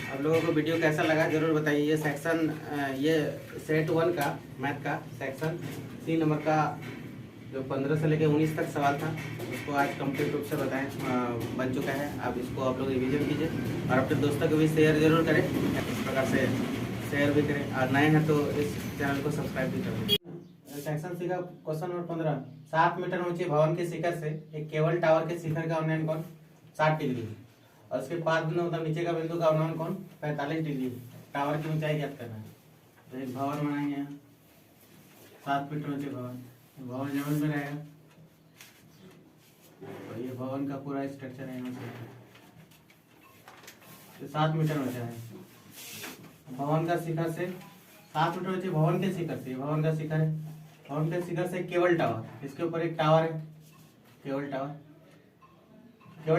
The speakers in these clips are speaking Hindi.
आप लोगों को वीडियो कैसा लगा जरूर बताइए। ये सेक्शन ये सेट 1 का मैथ का सेक्शन 3 नंबर का जो 15 से लेकर 19 तक सवाल था उसको आज कंप्लीट रूप से बताएं बन चुका है। अब इसको आप लोग रिवीजन कीजिए और अपने दोस्तों को भी शेयर जरूर करें। इस प्रकार से शेयर भी करें और नए हैं तो इस चैनल को सब्सक्राइब भी करें। सेक्शन सी का क्वेश्चन नंबर 15। 7 मीटर ऊंचे भवन के शिखर से एक केबल टावर के शिखर का उन्नयन कोण 60 डिग्री और उसके पास बिंदु मतलब नीचे का बिंदु का उन्नयन कोण 45 डिग्री। टावर की ऊंचाई ज्ञात करना है। तो एक भवन बनाएंगे 7 मीटर ऊंचे भवन जमीन में रहेगा। तो ये भवन का पूरा स्ट्रक्चर है यहाँ से 7 मीटर ऊंचा है। भवन का शिखर से 7 मीटर ऊंचे भवन के शिखर से भवन का शिखर है। भवन के शिखर से केबल टावर इसके ऊपर एक टावर है केबल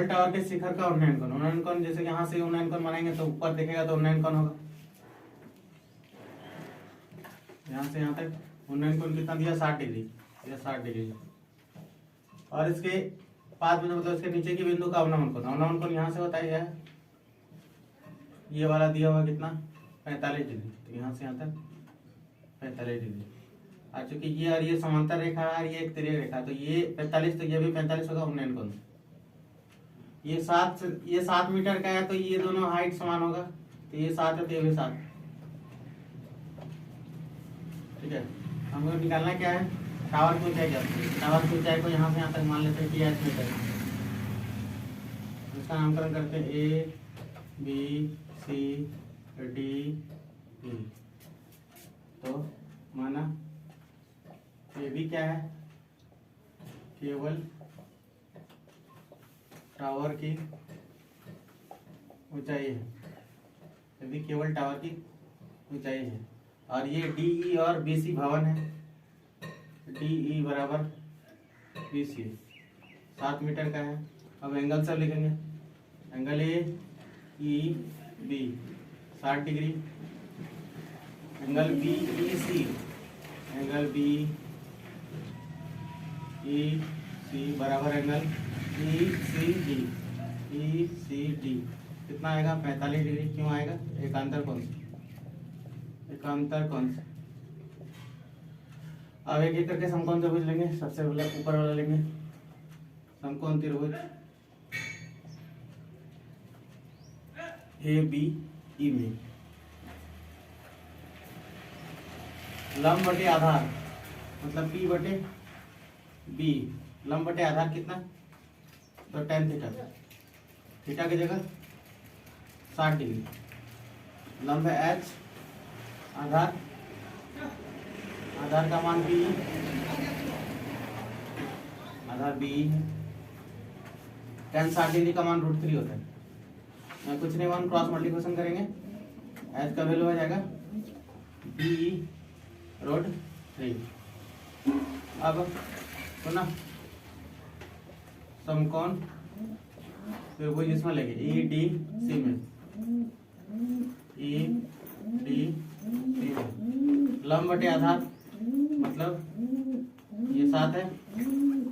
टावर के शिखर का उन्नयन कोण जैसे यहाँ से उन्नयन कोण बनाएंगे तो ऊपर देखेगा तो उन्नयन कोण होगा। यहाँ से यहाँ तक उन्नयन कोण कितना दिया 60 डिग्री या 60 डिग्री। और इसके पास बिंदु मतलब इसके नीचे के बिंदु का अवनमन कोण यहाँ से होता है ये वाला दिया हुआ कितना 45 डिग्री। तो यहाँ से यहाँ तक 45 डिग्री। और चूंकि ये और ये समांतर रेखा है और ये एक तिर्यक रेखा तो ये 45 तो ये भी 45 होगा उन्नयन कोण। ये 7 मीटर का है तो ये दोनों हाइट समान होगा। तो ये 7 है तो ये भी 7। ठीक है हमको निकालना क्या है टावर की ऊंचाई क्या है। टावर की ऊंचाई को यहाँ से यहाँ तक मान लेते हैं कि 8 मीटर। इसका नामकरण करते हैं A B C D E. तो माना ए बी क्या है केवल टावर की ऊंचाई है। ये भी केवल टावर की ऊंचाई है। और ये डी और बी सी भवन है। डी बराबर बी सी 7 मीटर का है। अब एंगल सब लिखेंगे angle A E B 60 degree. Angle B E C E C बराबर एंगल ई सी डी कितना आएगा 45 डिग्री। क्यों आएगा एकांतर कोण से। अब एक एक करके समकोण त्रिभुज लेंगे। सबसे पहले ऊपर वाला लेंगे समकोण त्रिभुज ए बी ई में लंब बटे आधार मतलब पी बटे बी लंब बटे आधार कितना तो tan थीटा की जगह 60 डिग्री। लंब है h आधार का मान बी आधार बी है। tan 60 डिग्री का मान √3 होता है। कुछ नहीं वन क्रॉस मल्टीप्लिकेशन करेंगे h का वैल्यू हो जाएगा बी √3। अब सुना समकोण त्रिभुज इसमें लेंगे ई डी सी में लंब बटे आधार मतलब ये 7 है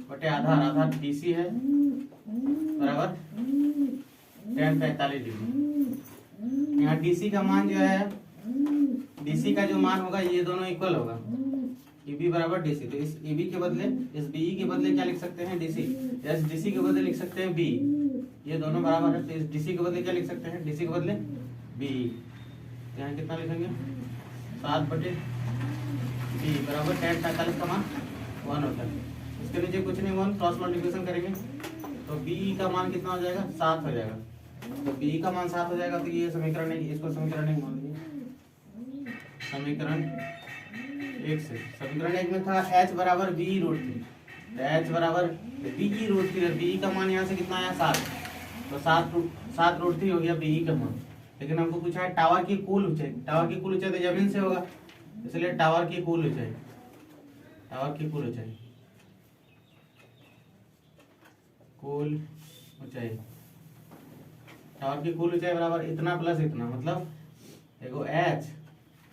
बटे आधार डीसी है बराबर tan 45 डिग्री। यहाँ डीसी का मान जो है डीसी का जो मान होगा ये दोनों इक्वल होगा। EB बराबर DC। तो इस EB के बदले इस BE के बदले क्या लिख सकते हैं DC। इस DC के बदले लिख सकते हैं B। ये दोनों बराबर है तो इस DC के बदले क्या लिख सकते हैं DC के बदले BE। यहाँ कितना लिखेंगे 7 बटे B बराबर tan 45 का मान 1 होता है। इसके नीचे कुछ नहीं 1 क्रॉस मल्टीप्लिकेशन करेंगे तो BE का मान कितना हो जाएगा 7 हो जाएगा। तो BE का मान 7 हो जाएगा तो ये समीकरण है इसको समीकरण नहीं मान लीजिए। समीकरण 1 से समीकरण 1 में था h बराबर बी √3 h बराबर बी √3 बी का मान यहाँ से कितना आया 7 तो 7 √3 हो गया बी का मान। लेकिन हमको पूछा है टावर की कुल ऊंचाई। टावर की कुल ऊंचाई तो जमीन से होगा इसलिए टावर की कुल ऊंचाई टावर की कुल ऊंचाई बराबर इतना प्लस इतना मतलब एगो h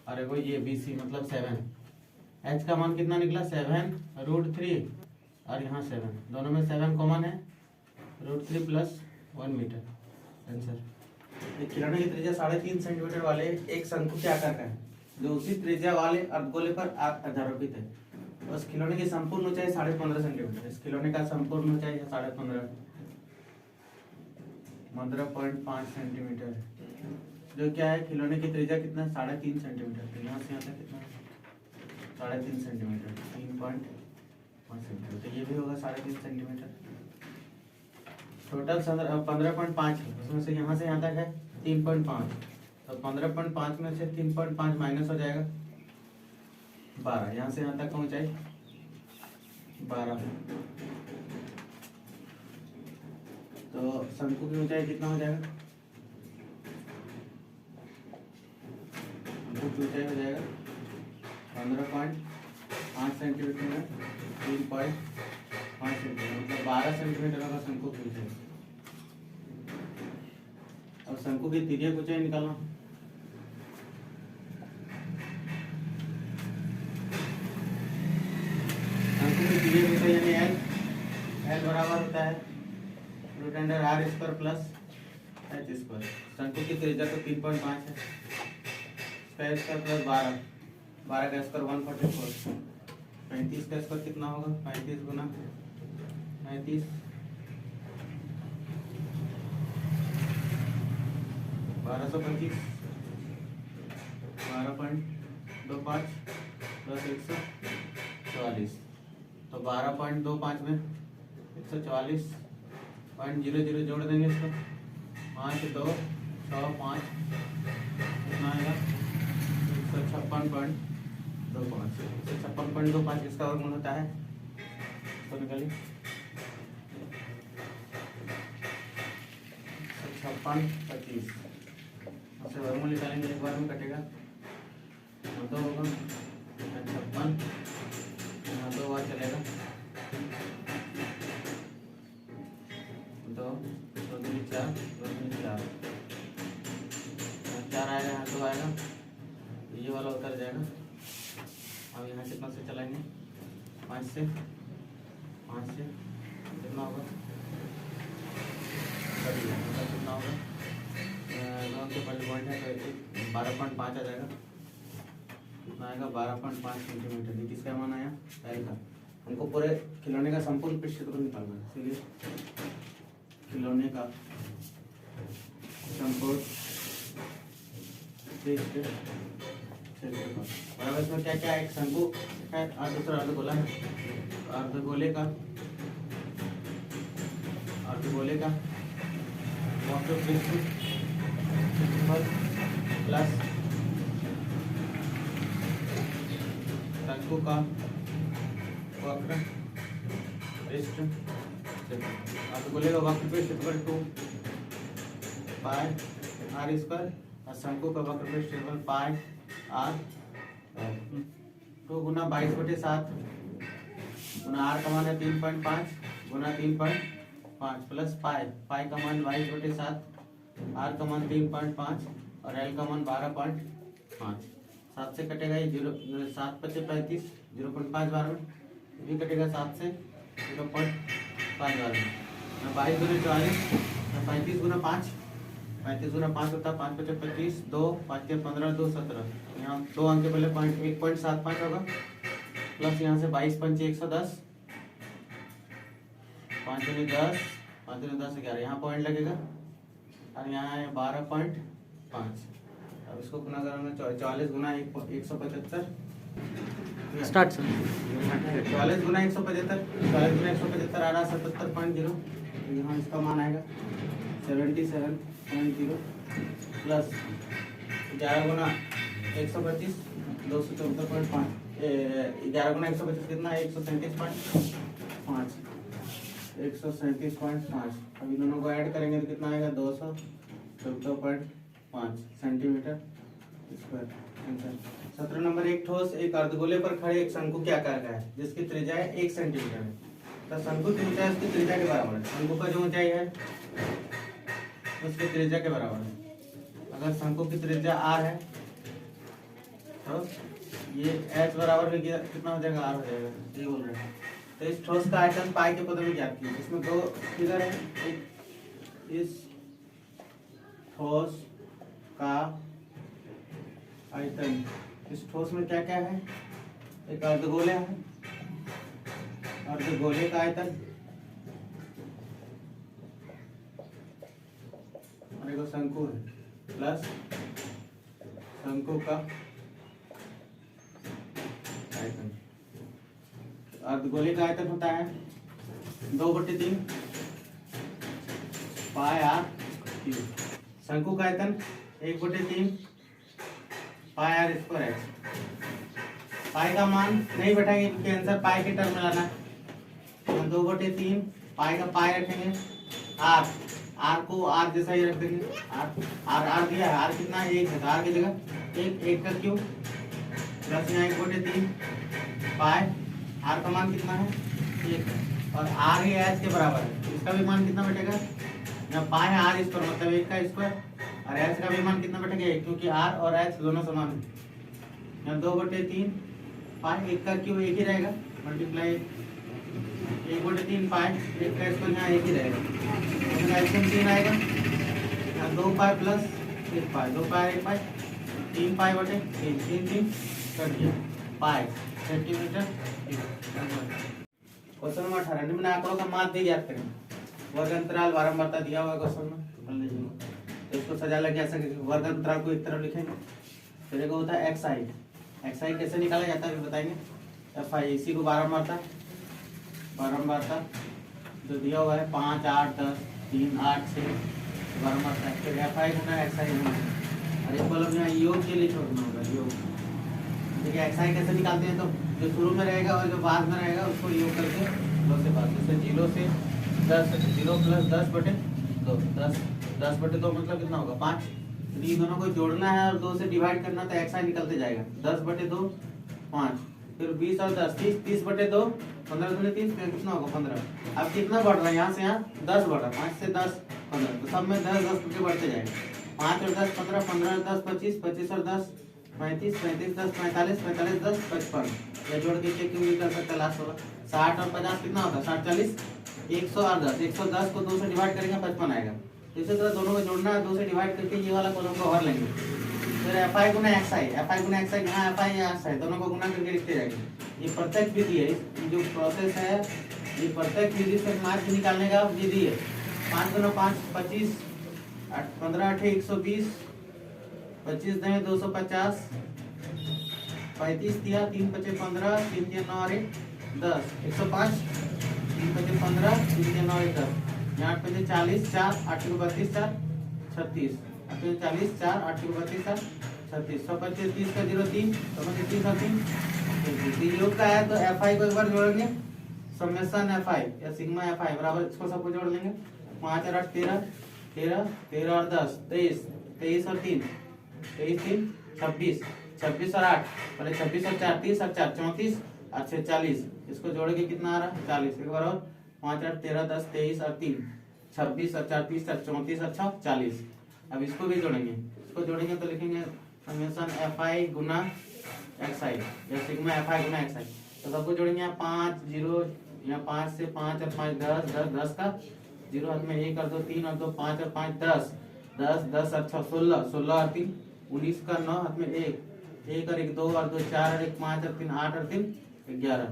और एगो ये BC मतलब 7। h का मान कितना निकला 7 √3 और यहाँ 7 दोनों में 7 कॉमन है √3 + 1 मीटर आंसर। एक खिलौने की त्रिज्या 3.5 सेंटीमीटर वाले एक शंकु के आकार का है जो उसी त्रिज्या वाले अर्धगोले पर आरोपित है। उस खिलौने की संपूर्ण ऊंचाई 15.5 सेंटीमीटर। इस खिलौने का संपूर्ण ऊंचाई है 15.5 सेंटीमीटर, जो क्या है खिलौने की त्रिज्या कितना 3.5 सेंटीमीटर। तो यहाँ से यहाँ तक कितना 3.5 सेंटीमीटर, 3.5 सेंटीमीटर। तो ये भी होगा 3.5 सेंटीमीटर। टोटल 15.5 है, उसमें से यहाँ तक है 3.5। तो 15.5 में से 3.5 माइनस हो जाएगा 12। यहाँ से यहाँ तक ऊंचाई 12। तो शंकु की ऊंचाई कितना हो जाएगा? शंकु की ऊंचाई हो जाएगा 15.5 सेंटीमीटर में 3.5 सेंटीमीटर, मतलब 12 सेंटीमीटर का शंकु की ऊंचाई। अब शंकु की तिर्यक ऊंचाई निकालना। शंकु की तिर्यक ऊंचाई यानी एल बराबर होता है √r² प्लस h²। शंकु की त्रिज्या तो 3.5 है, इसका स्क्वायर प्लस 12 का स्क्वायर 144। 35 का स्क्वायर कितना होगा? 35 गुना 35 1225 12.25 प्लस 144। तो 12.25 में 144.00 जोड़ देंगे इसको। 5 2 6 5 कितना आएगा? 156.25। 156.25 इसका वर्गमूल होता है, तो निकालिए 156.25 उससे वर्गमूल निकालेंगे, एक बार में कटेगा 2 होगा 56, यहाँ 2 बार चलेगा 2 4 4 आएगा, यहाँ 2 आएगा, ये वाला उतर जाएगा। अब यहाँ कितना से चलाएंगे? 5 से कितना होगा? कितना होगा? के पहले पॉइंट है तो 12.5 आ जाएगा। कितना आएगा? 12.5 सेंटीमीटर। ये किसका मान आया? एल का। हमको पूरे खिलौने का संपूर्ण पृष्ठ क्षेत्रफल निकालना है, इसलिए खिलौने का संपूर्ण पृष्ठ क्षेत्रफल बराबर इसमें क्या क्या? एक शंकु है और दूसरा अर्धगोला है। अर्धगोले का वक्र पृष्ठ क्षेत्रफल प्लस शंकु का वक्र पृष्ठ क्षेत्रफल। अर्धगोले का वक्र पृष्ठ क्षेत्रफल 2 पाई r² और शंकु का वक्र पृष्ठ क्षेत्रफल पाई r। 2 गुना 22/7 गुना r का मान है 3.5 गुना 3.5 प्लस पाई का मान 22/7, r का मान 3.5 और l का मान 12.5। 7 से कटेगा ये 7 × 35 0.5 बार में, ये भी कटेगा 7 से 0.5 बार में। 22 × 44 35 गुना 5 होता है 5 × 25 2 5 × 15 2 17। यहाँ 2 अंक के पहले 1.75 होगा प्लस यहाँ से 22 × 5 110 5 × 10 5 × 10 11। यहाँ पॉइंट लगेगा और यहाँ है 12.5। अब इसको गुना करेंगे 44 गुना 175 स्टार्ट सर। 44 गुना 175 आ रहा 77.0। यहाँ इसका मान आएगा 77.0 प्लस 11 गुना 125 274.5। 11 गुना 125 कितना है? 137.5। 137.5। अब इन दोनों को ऐड करेंगे तो कितना आएगा? 214.5 सेंटीमीटर स्क्वायर। 17 नंबर, एक ठोस एक अर्धगोले पर खड़े एक शंकु के आकार का है जिसकी त्रिज्या 1 सेंटीमीटर है। तो शंकु की ऊंचाई उसकी त्रिज्या के बराबर है। शंकु का जो ऊंचाई है उसकी त्रिज्या के बराबर है। अगर शंकु की त्रिज्या r है तो ये h बराबर में कितना हो जाएगा? r हो जाएगा, ये बोल रहे हैं। तो इस ठोस का आयतन पाई के पद में ज्ञात कीजिए। इसमें 2 फिगर है, एक इस ठोस का आयतन। इस ठोस में क्या क्या है? एक अर्धगोले है, अर्धगोले का आयतन और एक शंकु है प्लस शंकु का आयतन। अर्धगोले का आयतन होता है 2/3 पाई आर क्यूब। शंकु का आयतन 1/3 पाई आर स्क्वायर है। पाई का मान नहीं बैठाएंगे क्योंकि आंसर पाई के टर्म में लाना है। 2/3 पाई का पाई रखेंगे, आर आर को आर जैसा ही रख देंगे। आर दिया है, आर कितना है? 1 है, आर की जगह 1 का क्यूब प्लस यहाँ 1/3 पाई। आर का मान कितना है? 1 है और आर ये एच के बराबर है। इसका भी मान कितना बैठेगा? यहाँ पाई है आर स्क्वायर मतलब 1 का स्क्वायर और एच का भी मान कितना बैठेगा? 1 क्योंकि आर और एच दोनों समान है। यहाँ 2/3 पाई 1 का क्यूब 1 ही रहेगा मल्टीप्लाई 1/3 पाई 1 का स्क्वायर यहाँ 1 ही रहेगा। एल्सियम 3 आएगा। यहाँ 2 पाई प्लस 1 पाई 2 पाई 1 पाई 3 पाई बटे 3 कट गया पाई सेंटीमीटर। क्वेश्चन नंबर 18 निम्न आंकड़ों का माध्य ज्ञात करें। वर्ग अंतराल बारंबारता दिया हुआ क्वेश्चन में तो इसको सजा लगे ऐसा वर्ग अंतराल को एक तरफ लिखेंगे। फिर एक होता है एक्स आई कैसे निकाला जाता है बताएंगे। एफ आई इसी को बारंबारता जो दिया हुआ है 5 8 10 3 8 6 बारंबारता है। फिर एफ आई गुना एक्स आई गुना और एक कॉलम यहाँ योग के लिए छोड़ना होगा योग। देखिए एक्स आई कैसे निकालते हैं तो जो शुरू में रहेगा और जो बाद में रहेगा उसको योग करके 2 से बाद जैसे 0 से 10 0 प्लस 10/2 10/2 मतलब कितना होगा 5। ये दोनों को जोड़ना है और 2 से डिवाइड करना तो एक्स आई निकलते जाएगा 10/2 5। फिर 20 और 10 30/2 15 दूनी 30 कितना होगा 15। अब कितना बढ़ रहा है यहाँ से यहाँ 10 बढ़ रहा है 5 से 10 15 तो सब में 10 10 करके बढ़ते जाएगा। 5 और 10 15 15 और 10 25 25 और 10 35 35 10 45 45 10 55। ये जोड़ के चेक भी कर सकते लास्ट होगा 60 और 50 कितना होगा 60 40 100 और 10 110 को 2 से डिवाइड करेंगे 55 आएगा। इसी तरह दोनों को जोड़ना है 2 से डिवाइड करके ये वाला कॉलम को और लेंगे। फिर एफ आई गुना एक्स आई यहाँ एफ आई यहाँ एक्स आई दोनों को गुना करके लिखते जाएंगे। ये प्रत्यक्ष विधि है, जो प्रोसेस है ये प्रत्यक्ष विधि से माध्य निकालने का विधि है। 5 गुना 5 25 15 8 120 25 दें 250 35 दिया 3 5 15 3 3 9 और 10 105 3 5 15 3 3 9 और 10 यहाँ 8 5 40 4 8 32 4 36 8 40 4 8 32 4 36 125 30 का 0 3 30 और 3 योग का है तो एफ आई को एक बार जोड़ेंगे समेशन एफ आई या सिग्मा एफ आई बराबर इसको सबको जोड़ लेंगे 5 और 8 13 13 13 और 10 23 23 और 3 23 3 26 26 और 8 पहले 26 और 4 30 और 4 34 और 6 40 इसको जोड़ के कितना आ रहा है 40 एक बार और 5 8 13 10 23 और 3 26 और 4 30 और 34 और 6 40। अब इसको भी जोड़ेंगे, इसको जोड़ेंगे तो लिखेंगे समेशन एफ आई गुना एक्स आई या सिग्मा एफ आई गुना एक्स आई। तो सबको जोड़ेंगे यहाँ 5 0 यहाँ 5 से 5 और 5 10 10 10 का 0 हाथ में 1 और 2 3 और 2 5 और 5 10 10 10 और 6 16 16 और 3 19 का 9 हाथ में 1 और 1 2 और 2 4 और 1 5 और 3 8 और 3 11।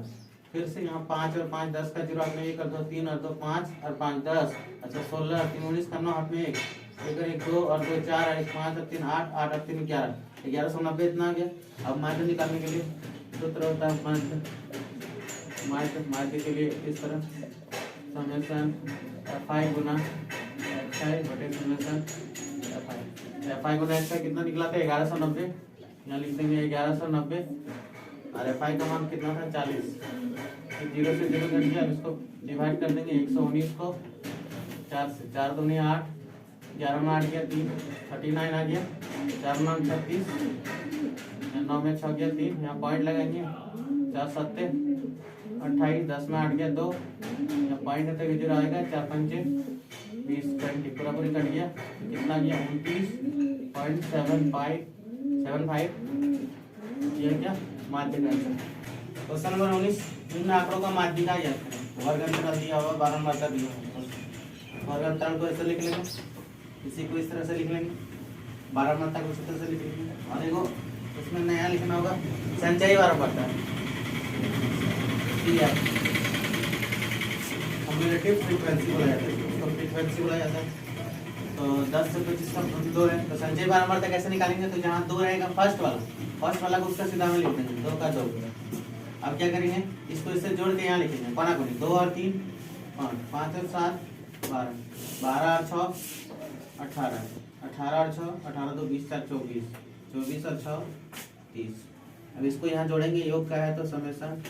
फिर से यहाँ 5 और 5 10 का 0 हाथ में 1 और 2 3 और 2 5 और 5 10 अच्छा 16 और 3 19 का 9 हाथ में 1 और 1 2 और 2 4 और 1 5 और 3 8 8 और 3 11 1190 इतना आ गया। अब माध्य निकालने के लिए सूत्र होता है माध्य के लिए इस तरह समेशन एफ आई गुना एक्स आई बटे समेशन एफ आई गुना एक्स आई कितना निकला था 1190। यहाँ लिख देंगे 1190 और एफ आई का मान कितना था 40। 0 से 0 कट गया, इसको डिवाइड कर देंगे 119 को 4 से 4 दूनी 8 11 में 8 गया 3 39 आ गया 4 9 36 9 में 6 गया 3 यहाँ पॉइंट लगाएंगे 4 7 28 10 में 8 गया 2 यहाँ पॉइंट है तो 0 आएगा 4 5 20 20 पूरा पूरी कट गया कितना गया 29.75 ये क्या माध्य का आंसर। क्वेश्चन नंबर 19 निम्न आंकड़ों का माध्य का याद करें। वर्ग अंतराल दिया हुआ बारंबारता दिया हुआ वर्ग अंतराल को ऐसे लिख लेंगे इसी को इस तरह से लिख लेंगे, 12 मात्रा को इसी तरह से लिख लेंगे। और देखो इसमें नया लिखना होगा संचयी बारंबारता, कम्युलेटिव फ्रीक्वेंसी बोला जाता है, उसको फ्रीक्वेंसी बोला जाता है। तो 10 से 25 का 2 है, तो संचयी बारंबारता कैसे निकालेंगे, तो जहाँ 2 रहेगा फर्स्ट वाला को उसका सीधा में लिख देंगे, 2 का 2। अब क्या करेंगे, इसको इससे जोड़ के यहाँ लिखेंगे कोना कोनी, 2 और 3 5, 5 और 7 12, 12 और 6 18, 18 और 6 18 2 20 4 24, 24 और 6 30। अब इसको यहाँ जोड़ेंगे, योग का है तो समेशन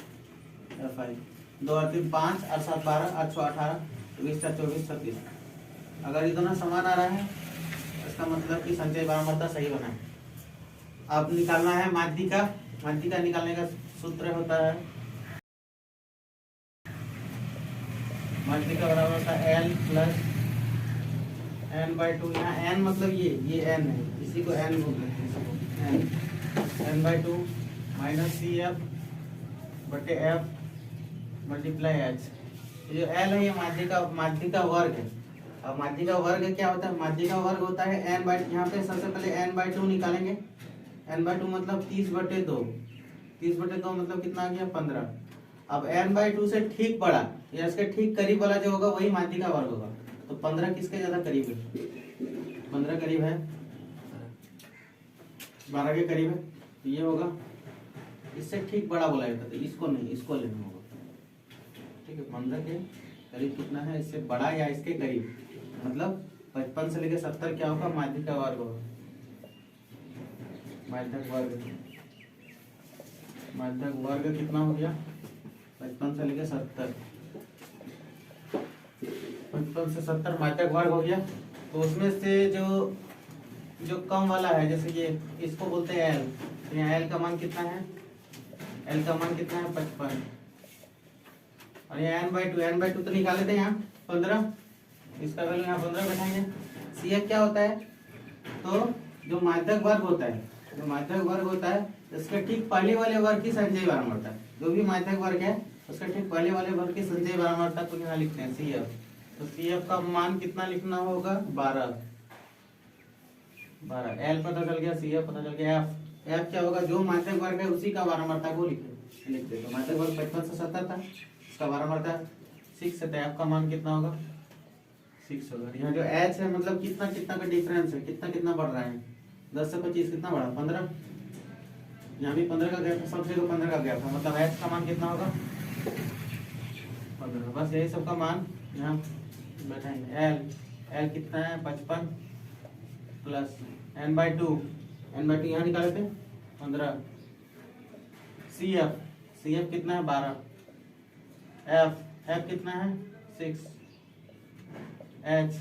F5, 2 और 3 5 और 7 12 और 6 18 20 4 24 36। अगर ये दोनों समान आ रहा है इसका मतलब कि संचयी बारंबारता सही बना है। अब निकालना है माध्यिका। माध्यिका निकालने का सूत्र होता है माध्यिका बराबर होता है L प्लस n/2। यहाँ n मतलब ये n है, इसी को n बोलते हैं, n/2 माइनस CF बटे F मल्टीप्लाई H। जो L है ये माध्यिका वर्ग है। अब माध्यिका वर्ग क्या होता है, माध्यिका वर्ग होता है n/, यहाँ पे सबसे पहले n/2 निकालेंगे, n/2 मतलब 30/2, 30/2 मतलब कितना आ गया 15। अब n/2 से ठीक बड़ा या इसके ठीक करीब वाला जो होगा वही माध्यिका वर्ग होगा। तो 15 किसके ज्यादा करीब है, 15 करीब है, 12 के करीब है, तो ये होगा। इससे ठीक बड़ा बोला जाता है, तो इसको नहीं, इसको लेना होगा, ठीक है। 15 के करीब कितना है, इससे बड़ा या इसके करीब, मतलब 55 से लेकर 70 क्या होगा, माध्यिका वर्ग होगा। माध्यक वर्ग कितना हो गया, 55 से लेकर 70, 55 से 70 माध्यक वर्ग हो गया। तो उसमें से जो कम वाला है, जैसे ये इसको बोलते हैं L, तो यहाँ L का मान कितना है, L का मान कितना है 55, और ये n/2 तो निकाले थे यहाँ 15, इसका वैल्यू यहाँ 15 बैठाएंगे। CF क्या होता है, तो जो माध्यक वर्ग होता है, जो माध्यक वर्ग होता है इसके ठीक पहले वाले वर्ग की संचयी बारंबारता, जो भी माध्यक वर्ग है उसके ठीक पहले वाले वर्ग की संचयी बारंबारता को यहाँ लिखते हैं CF। तो CF का मान कितना लिखना होगा 12, L पता चल गया, CF पता चल गया, F क्या होगा, जो माध्यक वर्ग है उसी का बारंबारता को लिखते। तो माध्यक वर्ग 55 से 70 था, इसका बारंबारता 6 है, तो F का मान कितना होगा 6 होगा। यहाँ जो H है मतलब कितना का डिफरेंस है, कितना बढ़ रहा है, 10 से 25 कितना बढ़ा 15, यहाँ भी 15 का गैप, सब जगह 15 का गैप है, मतलब H का मान कितना होगा 15। बस यही सब का मान यहाँ बैठाएंगे। L कितना है 55 प्लस n/2 यहाँ निकाले थे 15, CF कितना है 12, F कितना है 6, H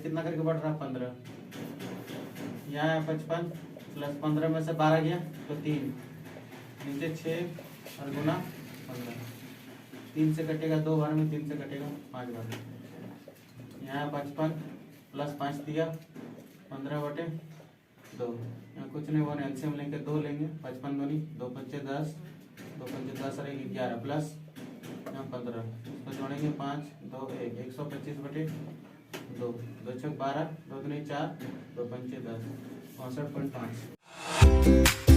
कितना करके बढ़ रहा है 15, यहाँ है 55 प्लस 15 में से 12 गया तो 3, नीचे 6 और गुना 15, 3 से कटेगा 2 बार में, 3 से कटेगा 5 बार में। यहाँ 55 प्लस 5 दिया 15/2, यहाँ कुछ नहीं, 1 एलसीएम लेंगे 2 लेंगे, 55 दूनी 2 5 10, 2 5 10 रहेगी 11 प्लस यहाँ 15, तो जोड़ेंगे 5 2 1 125/2, 2 6 12, 2 3 4, 2 5 10, 65.5।